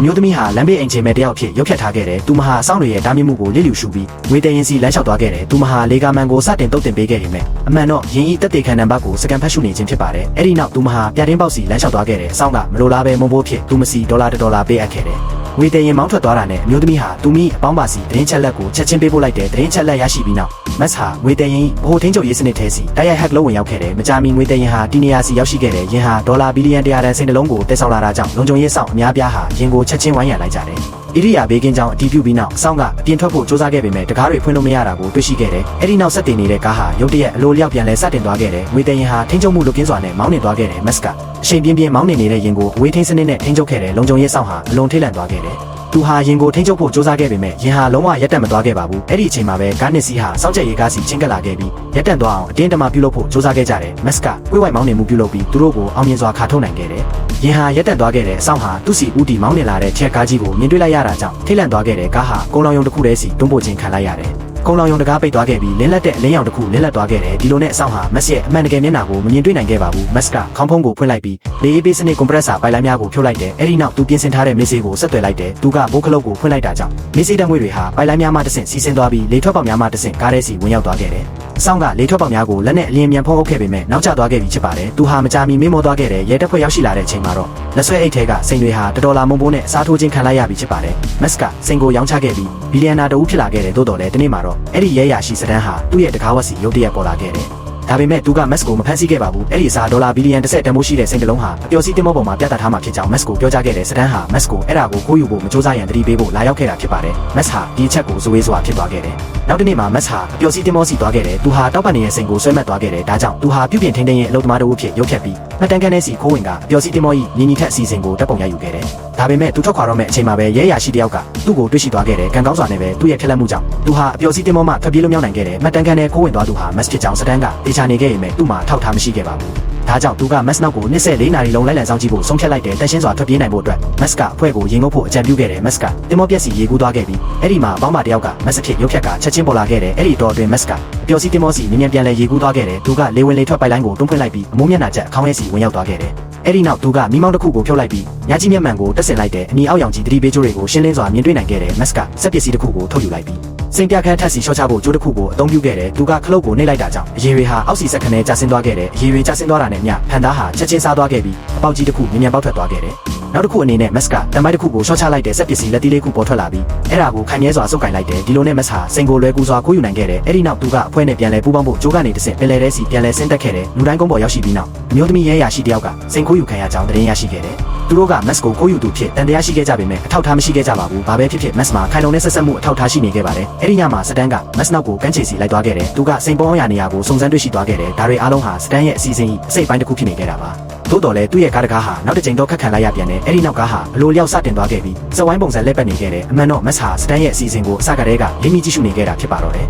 မျိုးသမီးဟာလမ်းဘေးအိမ်ချိန်မဲ့တယောက်ဖြစ်ရုပ်ဖြတ်ထားခဲ့တယ်သူမဟာအဆောင်တွေရဲ့တားမြစ်မှုကိုလစ်လျူရှုပြီးငွေတရင်စီလမ်းလျှောက်သွားခဲ့တယ်သူမဟာလေကာမန်ကိုစတင်တုတ်တင်ပေးခဲ့ပေမဲ့အမှန်တော့ရင်းဤတက်တေခံနံပါတ်ကိုစကန်ဖတ်ရှုနေခြင်းဖြစ်ပါတယ်အဲ့ဒီနောက်သူမဟာပြတင်းပေါက်စီလမ်းလျှောက်သွားခဲ့တယ်အဆောင်ကမလိုလားပဲမုံဘိုးဖြစ်သူမစီဒေါ်လာပေးအပ်ခဲ့တယ်ငွေတရင်မောင်းထွက်သွားတာနဲ့အမျိုးသမီးဟာသူမိအပေါင်းပါစီသတင်းချက်လက်ကိုချက်ချင်းပေးပို့လိုက်တဲ့သတင်းချက်လက်ရရှိပြီးနောက်မတ်ဟာငွေတရင်ဘိုးထင်းချုပ်ရေးစနစ်ထဲစီတိုက်ရိုက်ဟက်လို့ဝင်ရောက်ခဲ့တယ်မကြာမီငွေတရင်ဟာတီနီယာစီရောက်ရှိခဲ့တယ်ယင်ဟာဒေါ်လာဘီလီယံ100တန်စိန်တလုံးကိုတက်ဆောင်လာတာကြောင့်လုံခြုံရေးဆောင်အများပြားဟာယင်ကိုချက်ချင်းဝိုင်းရံလိုက်ကြတယ်ဣရိယာဘေးကင်းကြောင့်အတီးပြုပြီးနောက်အဆောင်ကအပြင်ထွက်ဖို့စ조사ခဲ့ပေမဲ့တကားတွေဖွင့်လို့မရတာကိုတွေ့ရှိခဲ့တယ်။အဲဒီနောက်ဆက်တင်နေတဲ့ကားဟာရုတ်တရက်အလိုလျောက်ပြန်လဲစတင်သွားခဲ့တယ်။ငွေတရင်ဟာထိန်းချုပ်မှုလုပ်ကင်းစွာနဲ့မောင်းနှင်သွားခဲ့တယ်။မတ်ကအချိန်ပြင်းပြင်းမောင်းနှင်နေတဲ့ရင်ကိုအဝေးထိန်းစနစ်နဲ့ထိန်းချုပ်ခဲ့တယ်။လုံခြုံရေးဆောင်ဟာအလွန်ထိတ်လန့်သွားခဲ့တယ်။သူဟာရင်ကိုထိန်းချုပ်ဖို့စ조사ခဲ့ပေမဲ့ရင်ဟာလုံးဝရက်တက်မသွားခဲ့ပါဘူး။အဲ့ဒီအချိန်မှာပဲကားနစ်စီးဟာစောင့်ကြက်ရေးကားစီချင်းကပ်လာခဲ့ပြီးရက်တက်သွားအောင်အတင်းတမပြုလုပ်ဖို့စ조사ခဲ့ကြတယ်။မတ်ကဝိဝိုက်မောင်းနှင်မှုပြုလုပ်ပြီးသူတို့ကိုအောင်မြင်စွာခါထုတ်နိုင်ခဲ့တယ်။ရင်ဟာရက်တက်သွားခဲ့တဲ့အဆောင်ဟာသူ့စီဦးတီမောင်းနှင်လာတဲ့ချက်ကားကြီးကိုမြင်တွေ့လိုက်ရတာကြောင့်ထိတ်လန့်သွားခဲ့တဲ့ကားဟာကုန်းလောင်ယုံတစ်ခုတည်းစီတွန်းပို့ခြင်းခံလိုက်ရတယ်။ကုန်းလောင်ယုံတကားပိတ်သွားခဲ့ပြီးလင်းလက်တဲ့အလင်းရောင်တစ်ခုလင်းလက်သွားခဲ့တယ်ဒီလိုနဲ့အဆောင်ဟာမက်ရဲ့အမှန်တကယ်မျက်နှာကိုမမြင်တွေ့နိုင်ခဲ့ပါဘူးမတ်ကခေါင်းဖုံးကိုဖွင့်လိုက်ပြီးလေအေးပေးစနစ်ကွန်ပရက်ဆာပိုက်လိုင်းများကိုဖြုတ်လိုက်တယ်အဲ့ဒီနောက်သူပြင်ဆင်ထားတဲ့မေးစေးကိုဆက်သွယ်လိုက်တယ်သူကဘိုးခလုတ်ကိုဖွင့်လိုက်တာကြောင့်မေးစေးတံငွေတွေဟာပိုက်လိုင်းများမှတဆင့်စီးဆင်းသွားပြီးလေထွက်ပေါက်များမှတဆင့်ကားထဲစီဝင်ရောက်သွားခဲ့တယ်အဆောင်ကလေထွက်ပေါက်များကိုလက်နဲ့အလင်းမြန်ဖုံးအုပ်ခဲ့ပေမဲ့နောက်ကျသွားခဲ့ပြီဖြစ်ပါတယ်သူဟာမကြာမီမေးမောသွားခဲ့တဲ့ရဲတပ်ဖွဲ့ရောက်ရှိလာတဲ့အချိန်မှာတော့လက်ဆွဲအိတ်ထဲကစိန်တွေဟာ$မုံဘိုးနဲ့စားထိုးခြင်းခံလိုက်ရပြီဖြစ်ပါတယ်မတ်ကစိန်ကိုရောင်းချခဲ့ပြီးဘီလီယံနာတဦးဖြစ်လာခဲ့တယ်သို့တော်လည်းဒီနေ့မှာတော့အဲ့ဒီရဲရရှိစတန်းဟာသူ့ရဲ့တကားဝက်စီရုတ်တရက်ပေါ်လာခဲ့တယ်ဒါပေမဲ့သူကမတ်ကိုမဖမ်းဆီးခဲ့ပါဘူးအဲ့ဒီစား$ဘီလီယံ10တန်ဖိုးရှိတဲ့စိန်တလုံးဟာအပျော်စီးတင်မောပေါ်မှာပြသထားမှာဖြစ်ကြောင်းမတ်ကိုပြောကြားခဲ့တဲ့စတန်းဟာမတ်ကိုအဲ့ဒါကိုခိုးယူဖို့မစ조사ရန်တတိပေးဖို့လာရောက်ခဲ့တာဖြစ်ပါတယ်မတ်ဟာဒီချက်ကိုဇဝေးစွာဖြစ်သွားခဲ့တယ်နောက်တစ်နေ့မှာမတ်ဟာအပျော်စီးတင်မောစီသွားခဲ့တယ်သူဟာတောက်ပန်နေတဲ့စိန်ကိုဆွဲမှတ်သွားခဲ့တယ်ဒါကြောင့်သူဟာပြုပြင်ထိန်းသိမ်းရေးအလုပ်သမားတို့အဖြစ်ရုပ်ဖြတ်ပြီးမှတ်တမ်းခန်းထဲစီခိုးဝင်ကအပျော်စီးတင်မော၏ညီညီထက်အစီအစဉ်ကိုတပ်ပုံရယူခဲ့တယ်ဒါပေမဲ့သူထွက်ခွာတော့မဲ့အချိန်မှာပဲရဲရရှိတယောက်ကသူ့ကိုတွေ့ရှိသွားခဲ့တယ်ကံကောင်းစွာနဲ့ပဲသူ့ရဲ့ဖြက်လက်မှုကြောင့်သူဟာအပျော်စီးတင်မောမှထွက်ပြေးလွတ်မြောက်နိုင်ခဲ့တယ်မှတ်တမ်းခန်းထဲခိုးဝင်သွားသူဟာမတ်ဖြစ်ကြောင်းစတန်းကတေချာနေခဲ့ပေမဲ့သူ့မှာထောက်ထားမရှိခဲ့ပါဘူးဒါကြောင့်သူကမတ်နောက်ကို24နာရီလုံးလိုက်လံစောင့်ကြည့်ဖို့ဆုံးဖြတ်လိုက်တဲ့တန်ရှင်းစွာထွက်ပြေးနိုင်ဖို့အတွက်မတ်ကအဖွဲ့ကိုရင်ငုပ်ဖို့အကြံပြုခဲ့တယ်မတ်ကတင်မောပြက်စီရေကူးသွားခဲ့ပြီးအဲ့ဒီမှာအပေါင်းပါတယောက်ကမတ်ဖြစ်ရုပ်ဖြတ်ကချက်ချင်းပေါ်လာခဲ့တယ်အဲ့ဒီတော့အတွင်းမတ်ကအပျော်စီတင်မောစီမြင်ပြန်လဲရေကူးသွားခဲ့တယ်သူကလေဝင်လေထွက်ပိုက်လိုင်းကိုတွန်းဖွင့်လိုက်ပြီးအမိုးမျက်နှာချက်အခေါင်းရဲစီဝင်ရောက်သွားခဲ့တယ်အဲ့ဒီနောက်သူကမိမောင်းတစ်ခုကိုဖြုတ်လိုက်ပြီးညကြီးမျက်မှန်ကိုတက်ဆင်လိုက်တဲ့အနီအောက်ရောင်ကြီးသတိပေးကြိုးတွေကိုရှင်းလင်းစွာမြင်တွေ့နိုင်ခဲ့တယ်မတ်ကစက်ပစ္စည်းတစ်ခုကိုထုတ်ယူလိုက်ပြီးစိန်ပြခန်းထက်စီရှော့ချဖို့ကြိုးတစ်ခုကိုအသုံးပြုခဲ့တယ်သူကခလုတ်ကိုနှိပ်လိုက်တာကြောင့်အရေတွေဟာအောက်စီစက်ခနဲကျဆင်းသွားခဲ့တယ်အရေတွေကျဆင်းသွားတာနဲ့မျှဖန်သားဟာချက်ချင်းစားသွားခဲ့ပြီးအပေါက်ကြီးတစ်ခုမြင်ပေါက်ထွက်သွားခဲ့တယ်နောက်တစ်ခုအနေနဲ့မတ်ကတမိုက်တစ်ခုကိုရှော့ချလိုက်တဲ့စက်ပစ္စည်းလက်သီးလေးခုပေါ်ထွက်လာပြီးအဲ့ဒါကိုခိုင်မြဲစွာစုပ်ကင်လိုက်တယ်ဒီလိုနဲ့မတ်ဟာစိန်ကိုလွယ်ကူစွာခိုးယူနိုင်ခဲ့တယ်အဲ့ဒီနောက်သူကအဖွဲနဲ့ပြန်လဲပူးပေါင်းဖို့ကြိုးကနေတစ်ဆင့်ပင်လယ်ထဲစီပြန်လဲဆင်းသက်ခဲ့တယ်လူတိုင်းကုန်းပေါ်ရောက်ရှိပြီးနောက်အမျိုးသမီးရဲရရှိတယောက်ကစိန်ခိုးယူခံရကြောင်းသတင်းရရှိခဲ့တယ်သူတို့ကမတ်ကိုခိုးယူသူဖြစ်တန်တရားရှိခဲ့ကြပေမဲ့အထောက်ထားမရှိခဲ့ကြပါဘူးဘာပဲဖြစ်ဖြစ်မတ်မှာခိုင်လုံတဲ့ဆက်ဆက်မှုအထောက်ထားရှိနေခဲ့ပါတယ်အဲ့ဒီညမှာစတန်းကမတ်နောက်ကိုကန်းချေစီလိုက်သွားခဲ့တယ်သူကစိန်ပေါင်းရနေရာကိုစုံစမ်းတွေ့ရှိသွားခဲ့တယ်ဒါတွေအားလုံးဟာစတန်းရဲ့အစီအစဉ်အစိတ်ပိုင်းတစ်ခုဖြစ်နေခဲ့တာပါသို့တော်လည်းသူ့ရဲ့ကားတကားဟာနောက်တစ်ကြိမ်တော့ခက်ခံလိုက်ရပြန်တယ်အဲ့ဒီနောက်ကားဟာအလိုလျောက်စတင်သွားခဲ့ပြီးစဝိုင်းပုံစံလက်ပတ်နေခဲ့တယ်အမှန်တော့မတ်ဟာစတန်းရဲ့အစီအစဉ်ကိုအစကတည်းကရင်းနှီးကြည့်ရှုနေခဲ့တာဖြစ်ပါတော့တယ်